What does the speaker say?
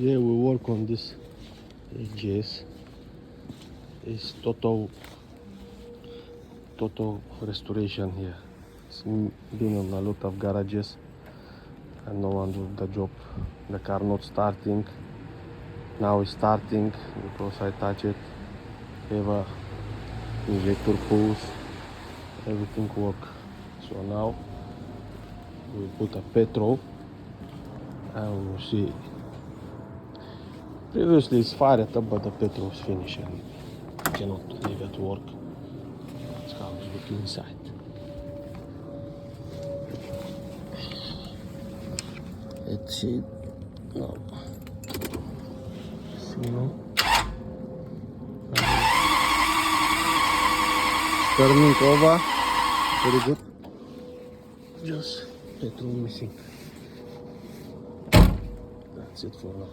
Yeah, we work on this Xjs. It's total restoration here. It's been on a lot of garages and no one do the job. The car not starting. Now it's starting because I touch it. Have a injector pulse. Everything work. So now we put a petrol and we'll see. Previously it's fired up, but the petrol is finished and cannot leave it work. That's how it's looking inside. Let's see. No. See, no. Turning over. Very good. Just petrol missing. That's it for now.